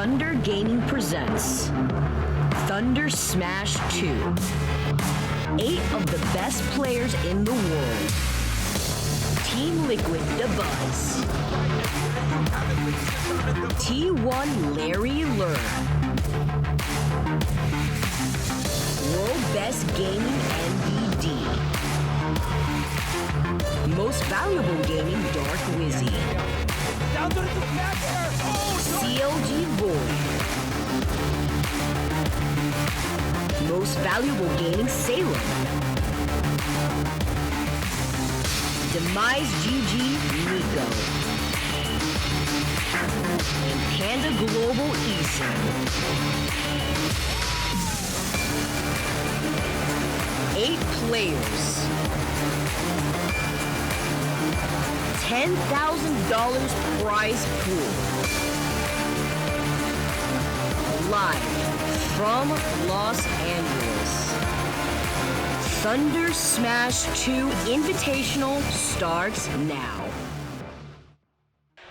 Thunder Gaming presents Thunder Smash 2. 8 of the best players in the world. Team Liquid, the Buzz. T1 Larry Lurr. World Best Gaming MVD. Most Valuable Gaming Dark Wizzy. CLG Void. Most Valuable Gaming Salem. Demise GG Nico. And Panda Global Eason. 8 players. $10,000 prize pool. Live from Los Angeles. Thunder Smash 2 Invitational starts now.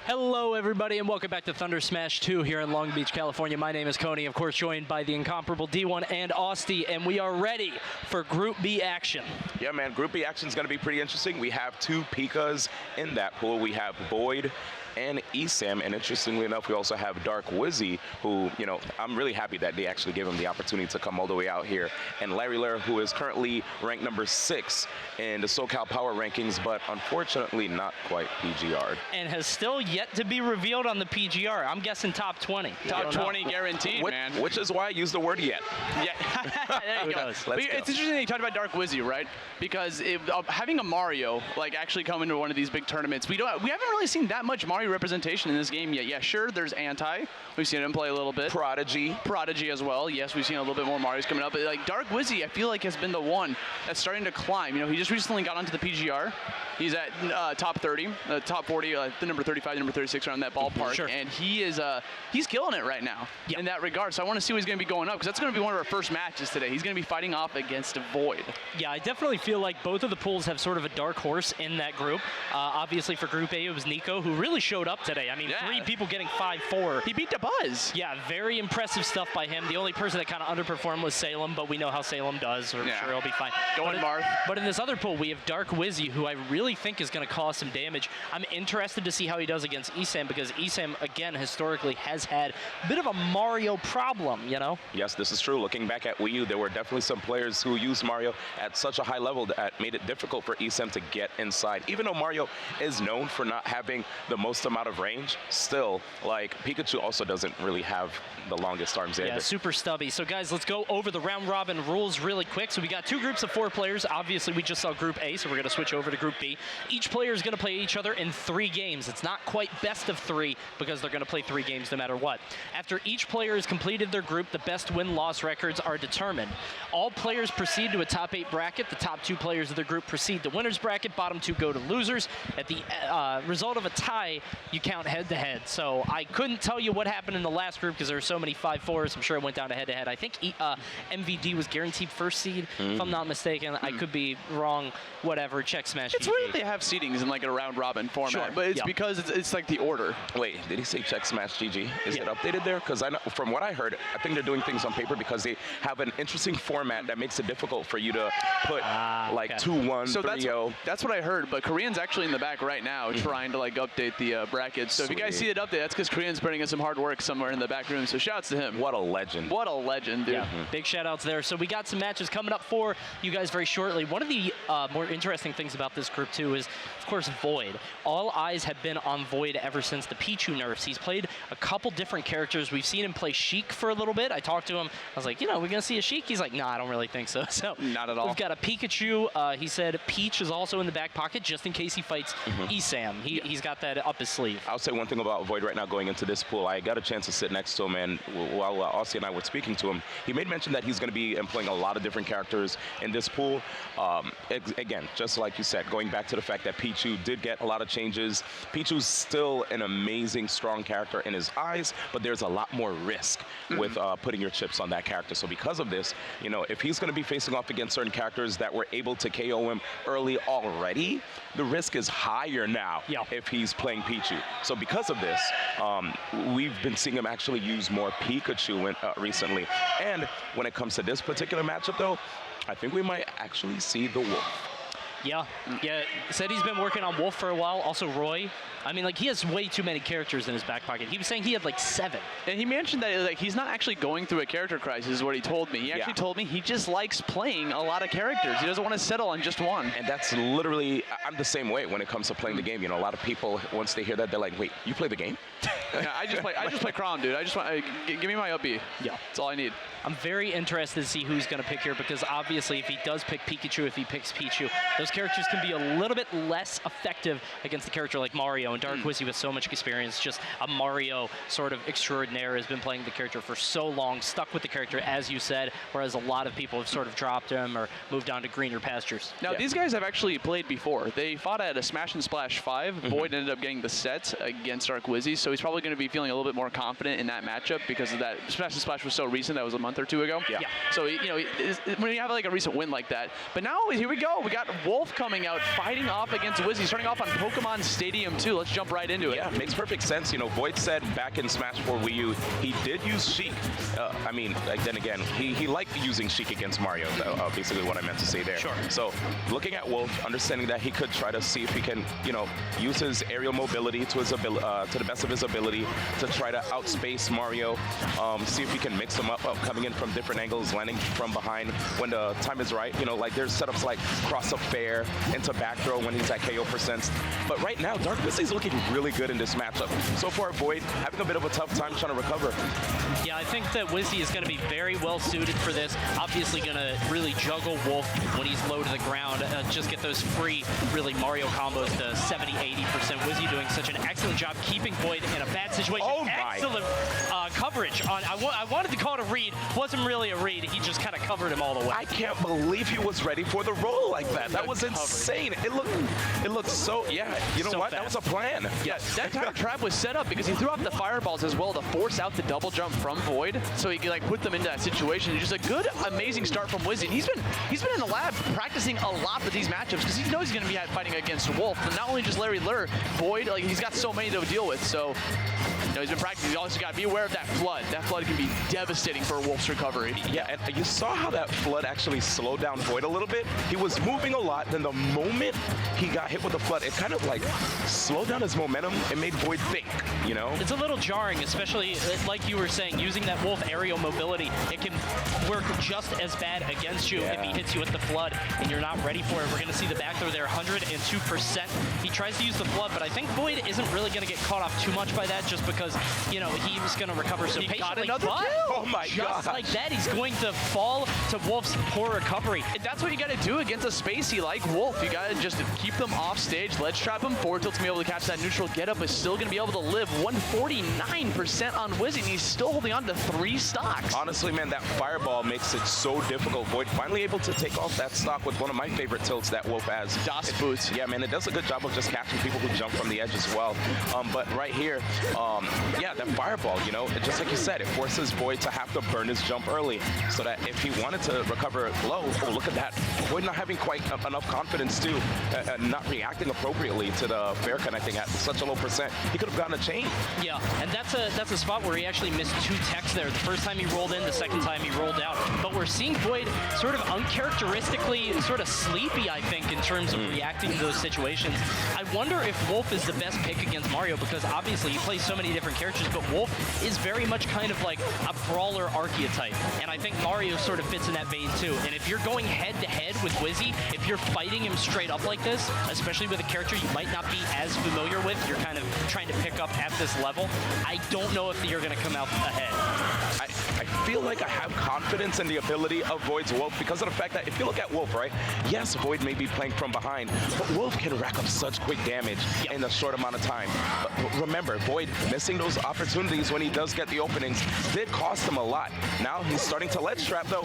Hello, everybody, and welcome back to Thunder Smash 2 here in Long Beach, California. My name is Coney, of course, joined by the incomparable D1 and Austin, and we are ready for Group B action. Yeah, man, Group B action is going to be pretty interesting. We have 2 Pikas in that pool. We have Void and Esam, and interestingly enough, we also have Dark Wizzy, who, you know, I'm really happy that they actually gave him the opportunity to come all the way out here, and Larry Lurr, who is currently ranked number 6 in the SoCal Power rankings, but unfortunately not quite PGR'd. And has still yet to be revealed on the PGR. I'm guessing top 20. Top 20 guaranteed, man. Which is why I use the word yet. Yeah, there you go. Let's But go. it's interesting that you talked about Dark Wizzy, right? Because having a Mario like actually come into one of these big tournaments, we haven't really seen that much Mario representation in this game yet. Yeah, sure, there's Anti. We've seen him play a little bit. Prodigy as well. Yes, we've seen a little bit more Mario's coming up. But like Dark Wizzy, I feel like has been the one that's starting to climb. You know, he just recently got onto the PGR. He's at top 30, top 40, the number 35, number 36 around that ballpark, Sure. and he is he's killing it right now in that regard. So I want to see what he's going to be going up, because that's going to be one of our first matches today. He's going to be fighting off against Void. Yeah, I definitely feel like both of the pools have sort of a dark horse in that group. Obviously, for Group A, it was Nico, who really showed up today. I mean, 3 people getting 5-4. He beat the Buzz. Yeah, very impressive stuff by him. The only person that kind of underperformed was Salem, but we know how Salem does. We're sure he'll be fine. Going Marth. But in this other pool, we have Dark Wizzy, who I really think is going to cause some damage. I'm interested to see how he does against Esam, because Esam, again, historically has had a bit of a Mario problem, you know? Yes, this is true. Looking back at Wii U, there were definitely some players who used Mario at such a high level that made it difficult for Esam to get inside. Even though Mario is known for not having the most amount of range, still, like, Pikachu also doesn't really have the longest arms either. Yeah, super stubby. So, guys, let's go over the round-robin rules really quick. So we got 2 groups of 4 players. Obviously, we just saw Group A, so we're going to switch over to Group B. Each player is going to play each other in 3 games. It's not quite best of 3, because they're going to play 3 games no matter what. After each player has completed their group, the best win-loss records are determined. All players proceed to a top 8 bracket. The top 2 players of the group proceed to winner's bracket. Bottom 2 go to losers. At the result of a tie, you count head-to-head. So I couldn't tell you what happened in the last group, because there were so many 5-4s. I'm sure it went down to head-to-head. I think MVD was guaranteed first seed, if I'm not mistaken. I could be wrong. Whatever. Check Smash. It's weird that they have seedings in like a round-robin format, but it's because it's like the order. Wait, did he say check Smash GG? Is it updated there? Because I know, from what I heard, I think they're doing things on paper because they have an interesting format that makes it difficult for you to put like 2-1, so 3-0. That's what I heard, but Korean's actually in the back right now trying to like update the brackets. So if you guys see it update, that's because Korean's putting in some hard work somewhere in the back room. So shouts to him. What a legend. What a legend, dude. Yeah, big shout outs there. So we got some matches coming up for you guys very shortly. One of the more interesting things about this group too is, of course, Void. All eyes have been on Void ever since the Pichu nerfs. He's played a couple different characters. We've seen him play Sheik for a little bit. I talked to him. I was like, you know, we're going to see a Sheik? He's like, nah, I don't really think so. So not at all. We've got a Pikachu. He said Peach is also in the back pocket just in case he fights Esam. He's got that up his sleeve. I'll say one thing about Void right now going into this pool. I got a chance to sit next to him, and while Austin and I were speaking to him, he made mention that he's going to be employing a lot of different characters in this pool. Again, just like you said, going back to the fact that Pichu did get a lot of changes. Pichu's still an amazing, strong character in his eyes, but there's a lot more risk with putting your chips on that character. So because of this, you know, if he's going to be facing off against certain characters that were able to KO him early already, the risk is higher now if he's playing Pichu. Pichu. So because of this, we've been seeing him actually use more Pikachu recently. And when it comes to this particular matchup, though, I think we might actually see the Wolf. Yeah, said he's been working on Wolf for a while. Also Roy. I mean, like, he has way too many characters in his back pocket. He was saying he had like 7. And he mentioned that like he's not actually going through a character crisis, is what he told me. He actually told me he just likes playing a lot of characters. He doesn't want to settle on just one. And that's literally, I'm the same way when it comes to playing the game. You know, a lot of people, once they hear that, they're like, wait, you play the game? Yeah, I just play Crown, dude. I just want, give me my up B. Yeah, that's all I need. I'm very interested to see who's going to pick here, because obviously if he does pick Pikachu, if he picks Pichu, those characters can be a little bit less effective against a character like Mario. And Dark Wizzy, with so much experience, just a Mario sort of extraordinaire, has been playing the character for so long, stuck with the character, as you said, whereas a lot of people have sort of dropped him or moved on to greener pastures. Now, these guys have actually played before. They fought at a Smash and Splash 5. Void ended up getting the set against Dark Wizzy, so he's probably going to be feeling a little bit more confident in that matchup because of that. Smash and Splash was so recent. That was a month or 2 ago. Yeah. So, you know, when you have like a recent win like that. But now, here we go. We got Wolf coming out, fighting off against Wizzy, starting off on Pokemon Stadium 2. Let's jump right into it. Yeah, makes perfect sense. You know, Void said back in Smash 4 Wii U, he did use Sheik. I mean, like, then again, he liked using Sheik against Mario, basically what I meant to say there. Sure. So, looking at Wolf, understanding that he could try to see if he can, you know, use his aerial mobility to the best of his ability to try to outspace Mario, see if he can mix him up, coming in from different angles, landing from behind when the time is right. You know, like there's setups like cross-up fair into back throw when he's at KO %. But right now, Dark Wizzy's looking really good in this matchup. So far, Void having a bit of a tough time trying to recover. Yeah, I think that Wizzy is going to be very well suited for this. Obviously going to really juggle Wolf when he's low to the ground. Just get those free, really, Mario combos to 70-80%. Wizzy doing such an excellent job keeping Void in a bad situation. Oh my. Excellent coverage. I wanted to call it a read. Wasn't really a read. He just kind of covered him all the way. I can't believe he was ready for the roll like that. That was insane. It looked so, yeah, you know so what? Fast. That was a plan. Yes, that entire trap was set up because he threw out the fireballs as well to force out the double jump from Void, so he could like put them into that situation. It's just a good, amazing start from Wizzy. And he's been in the lab practicing a lot for these matchups because he knows he's going to be fighting against Wolf. And not only just Larry Lurr, Void, like he's got so many to deal with. So, you know, he's been practicing. He's also got to be aware of that flood. That flood can be devastating for Wolf's recovery. Yeah, and you saw how that flood actually slowed down Void a little bit. He was moving a lot. Then the moment he got hit with the flood, it kind of like slowed down his momentum and made Void think, you know? It's a little jarring, especially like you were saying, using that Wolf aerial mobility. It can work just as bad against you if he hits you with the flood and you're not ready for it. We're going to see the back throw there, 102%. He tries to use the flood, but I think Void isn't really going to get caught off too much by that just because, you know, he was going to recover so patiently. Got another kill. Oh my God. Just like that, he's going to fall to Wolf's poor recovery. And that's what you got to do against a spacey like Wolf. You got to just keep them off stage, ledge trap him, forward tilt's going to be able to catch that neutral get up, is still going to be able to live 149% on Wizzy, and he's still holding on to 3 stocks. Honestly, man, that fireball makes it so difficult. Void finally able to take off that stock with one of my favorite tilts that Wolf has. DOS boots. Yeah, man, it does a good job of just catching people who jump from the edge as well. But right here, yeah, that fireball, you know, just like you said, it forces Void to have to burn his jump early so that if he wanted to recover low, oh, look at that. Void not having quite enough confidence too, not reacting appropriately to the fair connecting at such a low %. He could have gotten a chain. Yeah, and that's a spot where he actually missed 2 techs there. The first time he rolled in, the second time he rolled out. But we're seeing Void sort of uncharacteristically sort of sleepy, I think, in terms of reacting to those situations. I wonder if Wolf is the best pick against Mario because obviously he plays so many different characters, but Wolf is very much kind of like a brawler archetype. And I think Mario sort of fits in that vein too. And if you're going head-to-head with Wizzy, if you're fighting him straight up like this, especially with a character you might not be as familiar with, you're kind of trying to pick up at this level, I don't know if you're going to come out ahead. I feel like I have confidence in the ability of Void's Wolf because of the fact that if you look at Wolf, right? Yes, Void may be playing from behind, but Wolf can rack up such quick damage in a short amount of time. But remember, Void missing those opportunities when he does get the openings did cost him a lot. Now he's starting to ledge trap though.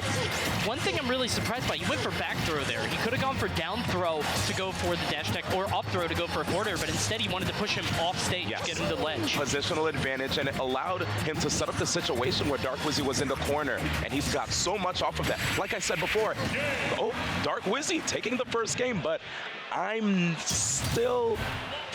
One thing I'm really surprised by, he went for back throw there. He could have gone for down throw to go for the dash tech or up throw to go for a forward, but instead he wanted to push him off stage, get him to ledge. Positional advantage, and it allowed him to set up the situation where Dark Wizzy was in the corner, and he's got so much off of that. Like I said before, oh, Dark Wizzy taking the first game, but I'm still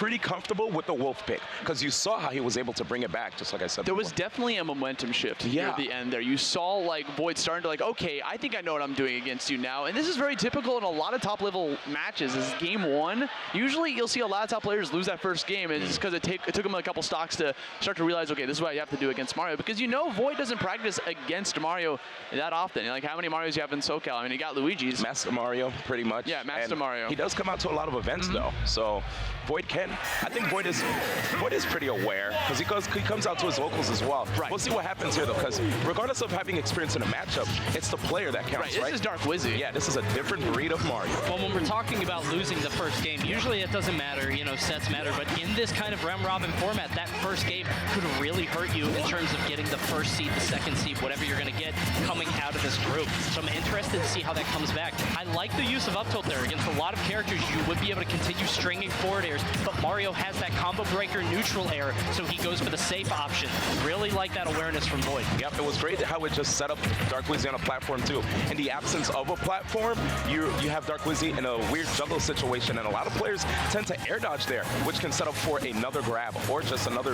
pretty comfortable with the Wolf pick because you saw how he was able to bring it back, just like I said There before. was definitely a momentum shift here at the end there. You saw like Void starting to like, okay, I think I know what I'm doing against you now. And this is very typical in a lot of top level matches is game one. Usually you'll see a lot of top players lose that first game and it's because it took them a couple stocks to start to realize, okay, this is what you have to do against Mario because you know Void doesn't practice against Mario that often. Like how many Marios you have in SoCal? I mean, you got Luigi's. Master Mario, pretty much. Yeah, Master Mario. He does come out to a lot of events though, so Void can. I think Void is pretty aware because he comes out to his locals as well. Right. We'll see what happens here though, because regardless of having experience in a matchup, it's the player that counts, right? This is Dark Wizzy. Yeah, this is a different breed of Mario. Well, when we're talking about losing the first game, usually it doesn't matter, sets matter, but in this kind of round robin format, that first game could really hurt you in terms of getting the first seed, the second seed, whatever you're going to get coming out of this group. So I'm interested to see how that comes back. I like the use of up tilt there. Against a lot of characters, you would be able to continue stringing forward airs, but Mario has that combo breaker neutral air, so he goes for the safe option. Really like that awareness from Void. Yep, it was great how it just set up Dark Wizzy on a platform too. In the absence of a platform, you have Dark Wizzy in a weird juggle situation, and a lot of players tend to air dodge there, which can set up for another grab or just another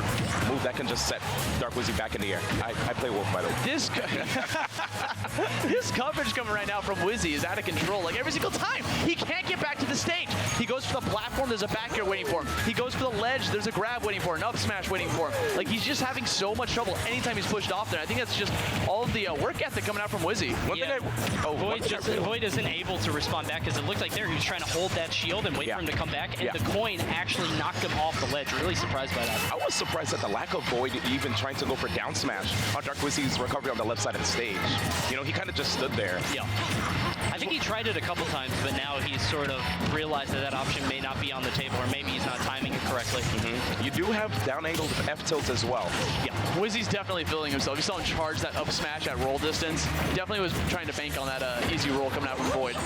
move that can just set Dark Wizzy back in the air. I play Wolf, by the way. This coverage coming right now from Wizzy is out of control. Like every single time, he can't get back to the stage. He goes for the platform, there's a back air waiting for him. He goes for the ledge, there's a grab waiting for him, an up smash waiting for him. Like he's just having so much trouble anytime he's pushed off there. I think that's just all of the work ethic coming out from Wizzy. Void isn't able to respond back because it looked like there he was trying to hold that shield and wait for him to come back, and the coin actually knocked him off the ledge. Really surprised by that. I was surprised at the lack of Void even trying to go for down smash on Dark Wizzy's recovery on the left side of the stage. He kind of just stood there. Yeah. I think he tried it a couple times, but now he's sort of realized that option may not be on the table, or maybe he's not timing it correctly. You do have down angled F tilt as well. Yeah, Wizzy's definitely feeling himself. You saw him charge that up smash at roll distance. Definitely was trying to bank on that easy roll coming out from Void.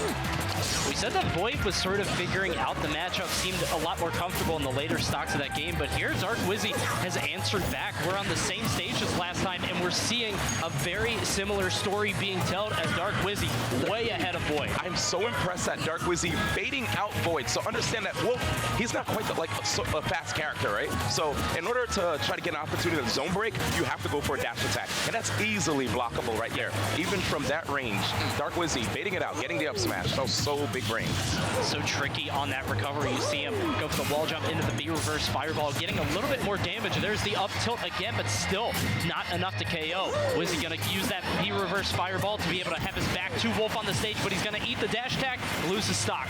We said that Void was sort of figuring out the matchup, seemed a lot more comfortable in the later stocks of that game, but here Dark Wizzy has answered back. We're on the same stage as last time, and we're seeing a very similar story being told as Dark Wizzy way ahead of Void. I'm so impressed at Dark Wizzy baiting out Void. So understand that Wolf, he's not quite a fast character, right? So in order to try to get an opportunity to zone break, you have to go for a dash attack. And that's easily blockable right there. Even from that range, Dark Wizzy baiting it out, getting the up smash. That was so big brain. So tricky on that recovery. You see him go for the wall jump into the B reverse fireball, getting a little bit more damage. There's the up tilt again, but still not enough to KO. Wizzy gonna use that B reverse fireball to be able to have his back to Wolf on the stage, but he's gonna eat the dash attack, lose his stock.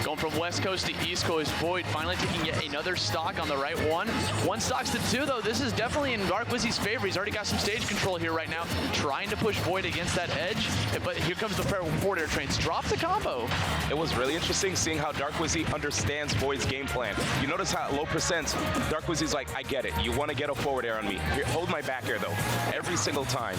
Going from West Coast to East Coast, Void finally taking yet another stock on the right one. One stocks to two, though. This is definitely in Dark Wizzy's favor. He's already got some stage control here right now, trying to push Void against that edge. But here comes the forward air trains. Drop the combo. It was really interesting seeing how Dark Wizzy understands Void's game plan. You notice how at low percents, Dark Wizzy's like, I get it. You want to get a forward air on me. Here, hold my back air, though. Every single time.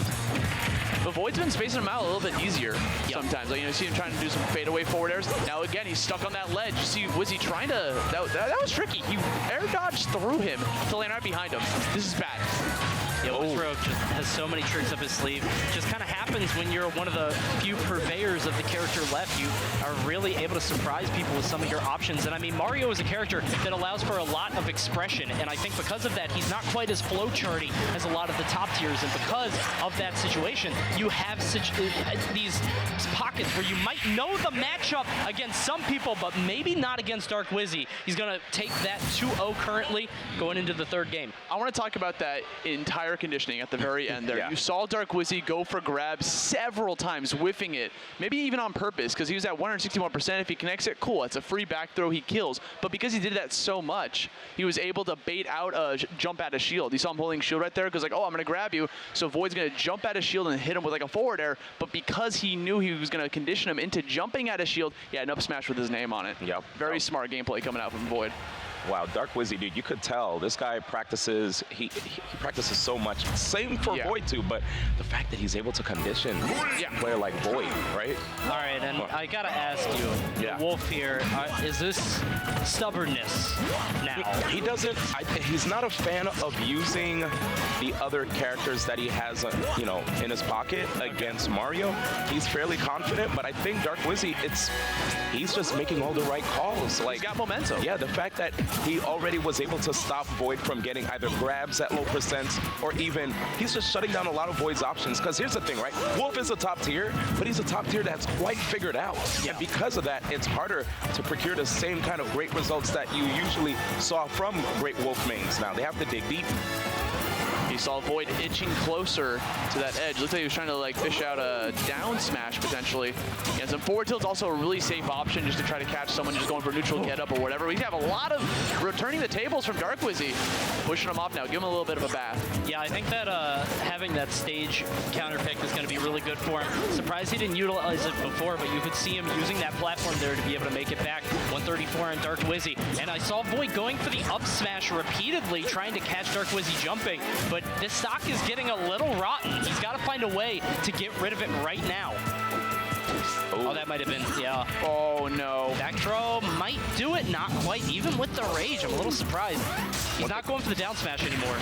But Void's been spacing him out a little bit easier sometimes. Like, you see him trying to do some fadeaway forward airs. Now again, he's stuck on that ledge. You see Wizzy trying to, that was tricky. He air dodged through him to land right behind him. This is bad. Yeah, Wizrobe just has so many tricks up his sleeve. Just kind of happens when you're one of the few purveyors of the character left. You are really able to surprise people with some of your options. And I mean, Mario is a character that allows for a lot of expression. And I think because of that, he's not quite as flowcharty as a lot of the top tiers. And because of that situation, you have such these pockets where you might know the matchup against some people, but maybe not against Dark Wizzy. He's going to take that 2-0 currently going into the third game. I want to talk about that entire conditioning at the very end there. You saw Dark Wizzy go for grabs several times, whiffing it, maybe even on purpose, because he was at 161%. If he connects it, cool. It's a free back throw, he kills. But because he did that so much, he was able to bait out a jump at a shield. You saw him holding shield right there, because like, oh, I'm going to grab you. So Void's going to jump at a shield and hit him with like a forward air. But because he knew he was going to condition him into jumping at a shield, he had an up smash with his name on it. Yep. Very smart gameplay coming out from Void. Wow, Dark Wizzy, dude, you could tell this guy practices, he practices so much. Same for Void too, but the fact that he's able to condition a player like Void, right? All right, and I gotta ask you, Wolf here, is this stubbornness now? He doesn't, he's not a fan of using the other characters that he has, in his pocket against Mario. He's fairly confident, but I think Dark Wizzy, he's just making all the right calls. Like, he's got momentum. Yeah, the fact that he already was able to stop Void from getting either grabs at low percents or even he's just shutting down a lot of Void's options. Because here's the thing, right? Wolf is a top tier, but he's a top tier that's quite figured out. Yeah. And because of that, it's harder to procure the same kind of great results that you usually saw from great Wolf mains. Now, they have to dig deep. You saw Void itching closer to that edge. Looks like he was trying to like fish out a down smash potentially. And some forward tilt's also a really safe option just to try to catch someone just going for neutral get up or whatever. We have a lot of returning the tables from Dark Wizzy. Pushing him off now, give him a little bit of a bath. Yeah, I think that having that stage counter pick is going to be really good for him. Surprised he didn't utilize it before, but you could see him using that platform there to be able to make it back. 134 on Dark Wizzy. And I saw Void going for the up smash repeatedly, trying to catch Dark Wizzy jumping, but this stock is getting a little rotten. He's got to find a way to get rid of it right now. Oh, that might have been, yeah. Oh, no. Back throw might do it. Not quite. Even with the rage, I'm a little surprised. He's not going for the down smash anymore.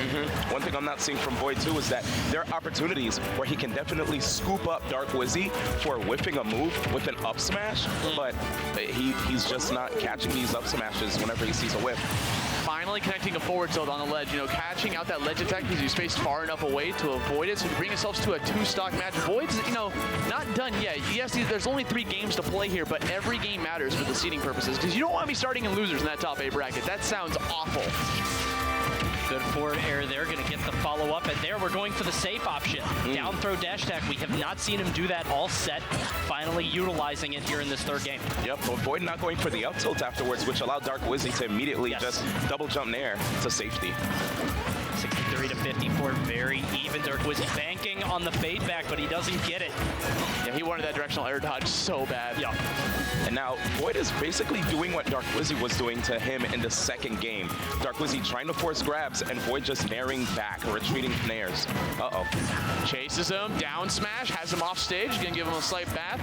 One thing I'm not seeing from Void, too, is that there are opportunities where he can definitely scoop up Dark Wizzy for whiffing a move with an up smash, but he's just not catching these up smashes whenever he sees a whiff. Finally connecting a forward tilt on the ledge, you know, catching out that ledge attack because he's spaced far enough away to avoid it. So to bring himself to a two-stock match. Void's, you know, not done yet. Yes, there's only 3 games to play here, but every game matters for the seeding purposes because you don't want to be starting in losers in that top 8 bracket. That sounds awful. Good forward air there, going to get the follow-up, and there we're going for the safe option. Down throw dash attack. We have not seen him do that all set, finally utilizing it here in this 3rd game. Yep, but Void not going for the up tilt afterwards, which allowed Dark Wizzy to immediately just double jump Nair to safety. 63 to 54, very even. Dark Wizzy banking on the fade back, but he doesn't get it. Yeah, he wanted that directional air dodge so bad. Yeah. And now Void is basically doing what Dark Wizzy was doing to him in the 2nd game. Dark Wizzy trying to force grabs and Void just nairing back, retreating nairs. Uh-oh. Chases him, down smash, has him off stage, gonna give him a slight bath.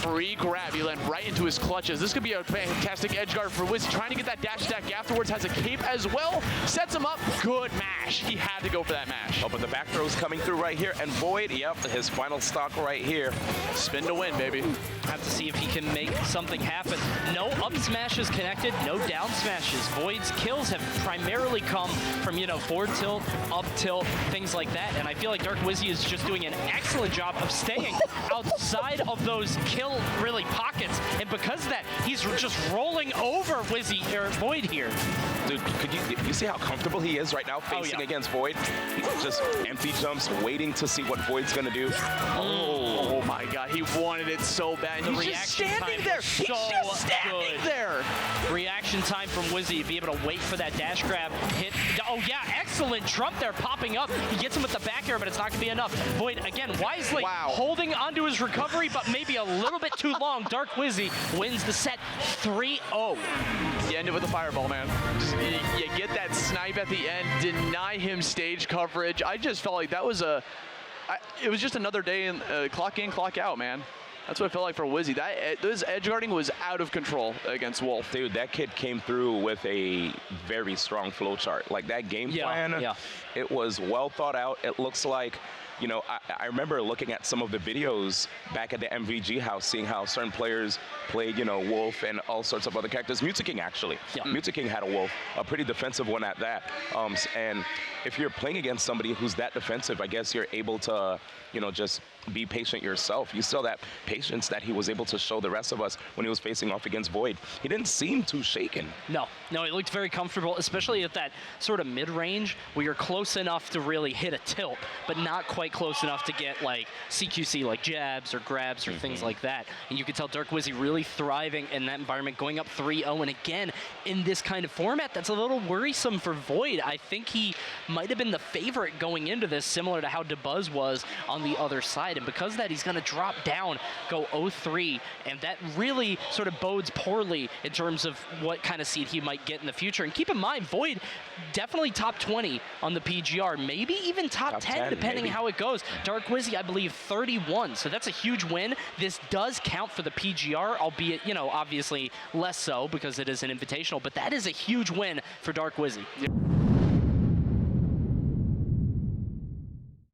Free grab, he landed right into his clutches. This could be a fantastic edge guard for Wizzy. Trying to get that dash attack afterwards, has a cape as well. Sets him up, good mash. He had to go for that mash. Oh, but the back throw's coming through right here, and Void, yep, his final stock right here. Spin to win, baby. Have to see if he can make something happen. No up smashes connected, no down smashes. Void's kills have primarily come from, you know, forward tilt, up tilt, things like that. And I feel like Dark Wizzy is just doing an excellent job of staying outside of those kill, really, pockets. And because of that, he's just rolling over Wizzy, or Void here. Dude, could you see how comfortable he is right now facing against Void? He's just empty jumps, waiting to see what Void's gonna do. Oh my God, he wanted it so bad. He's just standing there. He's just standing there. Reaction time from Wizzy to be able to wait for that dash grab. Hit. Oh yeah, excellent trump there, popping up. He gets him with the back air, but it's not gonna be enough. Void again wisely holding onto his recovery, but maybe a little bit too long. Dark Wizzy wins the set 3-0. You end it with a fireball, man. You get that snipe at the end, deny him stage coverage. I just felt like that was it was just another day in clock in, clock out, man. That's what it felt like for Wizzy. This edge guarding was out of control against Wolf. Dude, that kid came through with a very strong flow chart. Like that game plan, it was well thought out. It looks like, you know, I remember looking at some of the videos back at the MVG house, seeing how certain players played, you know, Wolf and all sorts of other characters. Mutaking, actually. Yeah. Mutaking had a Wolf, a pretty defensive one at that. And if you're playing against somebody who's that defensive, I guess you're able to, you know, just be patient yourself. You saw that patience that he was able to show the rest of us when he was facing off against Void. He didn't seem too shaken. No, he looked very comfortable, especially at that sort of mid-range where you're close enough to really hit a tilt, but not quite close enough to get like CQC, like jabs or grabs or things like that. And you could tell Dark Wizzy really thriving in that environment, going up 3-0. And again, in this kind of format, that's a little worrisome for Void. I think he might have been the favorite going into this, similar to how DeBuzz was on the other side. And because of that, he's going to drop down, go 0-3, and that really sort of bodes poorly in terms of what kind of seed he might get in the future. And keep in mind, Void definitely top 20 on the PGR, maybe even top 10 depending how it goes. Dark Wizzy, I believe, 31, so that's a huge win. This does count for the PGR, albeit, you know, obviously less so because it is an invitational, but that is a huge win for Dark Wizzy.